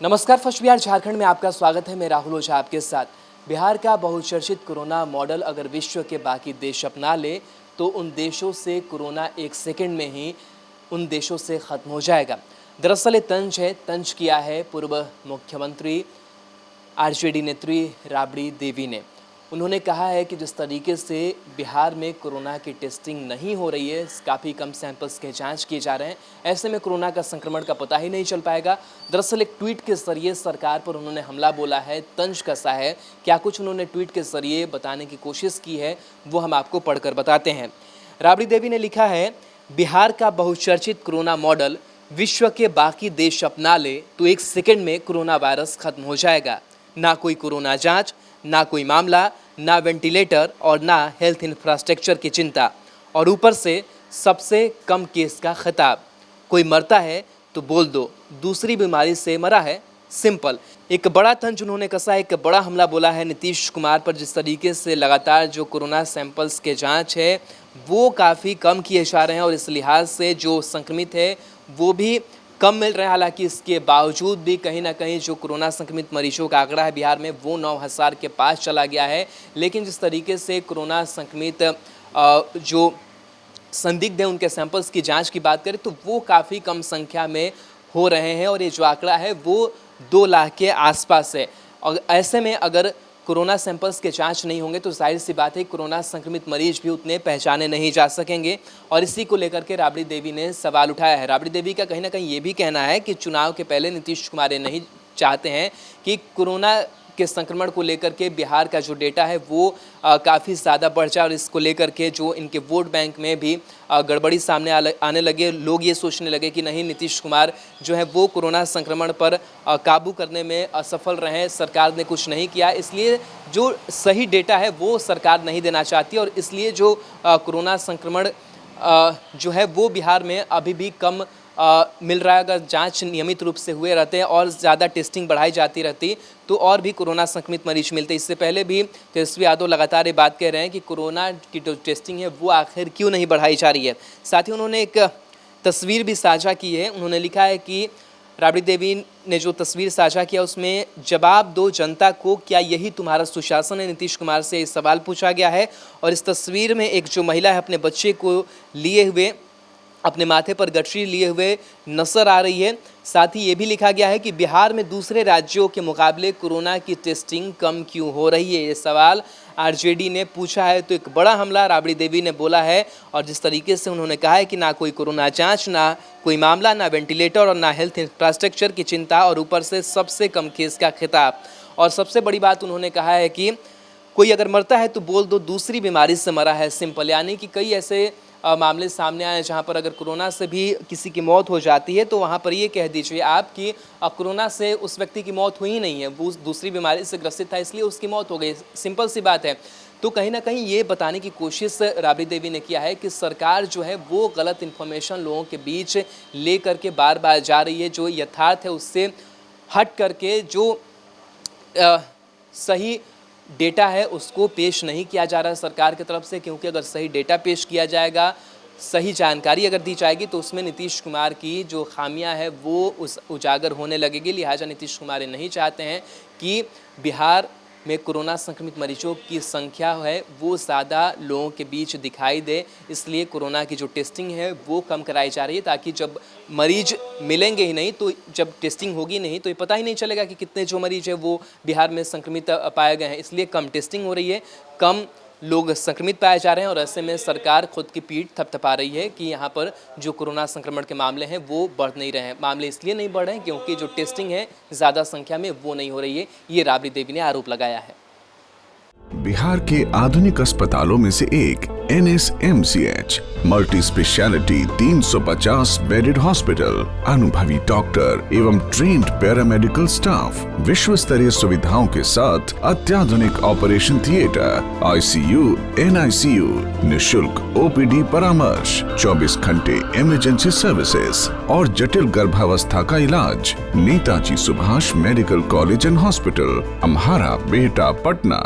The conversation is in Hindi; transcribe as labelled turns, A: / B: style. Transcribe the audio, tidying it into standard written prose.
A: नमस्कार, फर्स्ट बिहार झारखंड में आपका स्वागत है। मैं राहुल ओझा आपके साथ। बिहार का बहुचर्चित कोरोना मॉडल अगर विश्व के बाकी देश अपना ले तो उन देशों से कोरोना एक सेकंड में ही उन देशों से ख़त्म हो जाएगा। दरअसल ये तंज किया है पूर्व मुख्यमंत्री आरजेडी नेत्री राबड़ी देवी ने। उन्होंने कहा है कि जिस तरीके से बिहार में कोरोना की टेस्टिंग नहीं हो रही है, काफ़ी कम सैंपल्स के जांच किए जा रहे हैं, ऐसे में कोरोना का संक्रमण का पता ही नहीं चल पाएगा। दरअसल एक ट्वीट के ज़रिए सरकार पर उन्होंने हमला बोला है, तंज कसा है। क्या कुछ उन्होंने ट्वीट के ज़रिए बताने की कोशिश की है, वो हम आपको पढ़कर बताते हैं। राबड़ी देवी ने लिखा है, बिहार का बहुचर्चित कोरोना मॉडल विश्व के बाकी देश अपना ले तो एक सेकेंड में कोरोना वायरस खत्म हो जाएगा। ना कोई कोरोना जांच, ना कोई मामला, ना वेंटिलेटर और ना हेल्थ इंफ्रास्ट्रक्चर की चिंता, और ऊपर से सबसे कम केस का खिताब। कोई मरता है तो बोल दो दूसरी बीमारी से मरा है, सिंपल। एक बड़ा तंज उन्होंने कसा, एक बड़ा हमला बोला है नीतीश कुमार पर। जिस तरीके से लगातार जो कोरोना सैंपल्स के जांच है वो काफ़ी कम किए जा रहे हैं और इस लिहाज से जो संक्रमित है वो भी कम मिल रहे हैं। हालांकि इसके बावजूद भी कहीं ना कहीं जो कोरोना संक्रमित मरीजों का आंकड़ा है बिहार में वो 9,000 के पास चला गया है। लेकिन जिस तरीके से कोरोना संक्रमित जो संदिग्ध हैं उनके सैंपल्स की जांच की बात करें तो वो काफ़ी कम संख्या में हो रहे हैं और ये जो आंकड़ा है वो 2 लाख के आसपास है। और ऐसे में अगर कोरोना सैंपल्स के जांच नहीं होंगे तो जाहिर सी बात है कोरोना संक्रमित मरीज भी उतने पहचाने नहीं जा सकेंगे। और इसी को लेकर के राबड़ी देवी ने सवाल उठाया है। राबड़ी देवी का कहीं ना कहीं ये भी कहना है कि चुनाव के पहले नीतीश कुमार ये नहीं चाहते हैं कि कोरोना के संक्रमण को लेकर के बिहार का जो डेटा है वो काफ़ी ज़्यादा बढ़ जाए और इसको लेकर के जो इनके वोट बैंक में भी गड़बड़ी सामने आने लगे। लोग ये सोचने लगे कि नहीं, नीतीश कुमार जो है वो कोरोना संक्रमण पर काबू करने में असफल रहे, सरकार ने कुछ नहीं किया, इसलिए जो सही डेटा है वो सरकार नहीं देना चाहती और इसलिए जो कोरोना संक्रमण जो है वो बिहार में अभी भी कम मिल रहा है। अगर जांच नियमित रूप से हुए रहते हैं और ज़्यादा टेस्टिंग बढ़ाई जाती रहती तो और भी कोरोना संक्रमित मरीज मिलते। इससे पहले भी तेजस्वी यादव लगातार ये बात कह रहे हैं कि कोरोना की जो टेस्टिंग है वो आखिर क्यों नहीं बढ़ाई जा रही है। साथ ही उन्होंने एक तस्वीर भी साझा की है। उन्होंने लिखा है कि राबड़ी देवी ने जो तस्वीर साझा किया उसमें जवाब दो जनता को, क्या यही तुम्हारा सुशासन है? नीतीश कुमार से इस सवाल पूछा गया है। और इस तस्वीर में एक जो महिला है अपने बच्चे को लिए हुए, अपने माथे पर गठरी लिए हुए नजर आ रही है। साथ ही ये भी लिखा गया है कि बिहार में दूसरे राज्यों के मुकाबले कोरोना की टेस्टिंग कम क्यों हो रही है? ये सवाल आरजेडी ने पूछा है। तो एक बड़ा हमला राबड़ी देवी ने बोला है और जिस तरीके से उन्होंने कहा है कि ना कोई कोरोना जांच, ना कोई मामला, ना वेंटिलेटर और ना हेल्थ इंफ्रास्ट्रक्चर की चिंता, और ऊपर से सबसे कम केस का खिताब। और सबसे बड़ी बात उन्होंने कहा है कि कोई अगर मरता है तो बोल दो दूसरी बीमारी से मरा है, सिंपल। यानी कि कई ऐसे मामले सामने आए जहां पर अगर कोरोना से भी किसी की मौत हो जाती है तो वहां पर ये कह दीजिए आप कि कोरोना से उस व्यक्ति की मौत हुई नहीं है, वो दूसरी बीमारी से ग्रसित था इसलिए उसकी मौत हो गई, सिंपल सी बात है। तो कहीं ना कहीं ये बताने की कोशिश राबड़ी देवी ने किया है कि सरकार जो है वो गलत इन्फॉर्मेशन लोगों के बीच ले करके बार बार जा रही है। जो यथार्थ है उससे हट करके जो सही डेटा है उसको पेश नहीं किया जा रहा है सरकार की तरफ से, क्योंकि अगर सही डेटा पेश किया जाएगा, सही जानकारी अगर दी जाएगी तो उसमें नीतीश कुमार की जो खामियां है वो उजागर होने लगेगी। लिहाजा नीतीश कुमार नहीं चाहते हैं कि बिहार में कोरोना संक्रमित मरीजों की संख्या है वो ज़्यादा लोगों के बीच दिखाई दे, इसलिए कोरोना की जो टेस्टिंग है वो कम कराई जा रही है ताकि जब मरीज मिलेंगे ही नहीं तो जब टेस्टिंग होगी नहीं तो ये पता ही नहीं चलेगा कि कितने जो मरीज है वो बिहार में संक्रमित पाए गए हैं। इसलिए कम टेस्टिंग हो रही है, कम लोग संक्रमित पाए जा रहे हैं और ऐसे में सरकार खुद की पीठ थपथपा रही है कि यहाँ पर जो कोरोना संक्रमण के मामले हैं वो बढ़ नहीं रहे हैं। मामले इसलिए नहीं बढ़ रहे हैं क्योंकि जो टेस्टिंग है ज़्यादा संख्या में वो नहीं हो रही है। ये राबड़ी देवी ने आरोप लगाया है।
B: बिहार के आधुनिक अस्पतालों में से एक NSMCH multi speciality 350 bedded hospital, अनुभवी डॉक्टर एवं ट्रेन्ड पैरामेडिकल स्टाफ, विश्व स्तरीय सुविधाओं के साथ अत्याधुनिक ऑपरेशन थिएटर, ICU, NICU, निशुल्क OPD परामर्श, 24 घंटे इमरजेंसी सर्विसेज और जटिल गर्भावस्था का इलाज। Netaji Subhash medical college and hospital, Amhara, Bihta, Patna.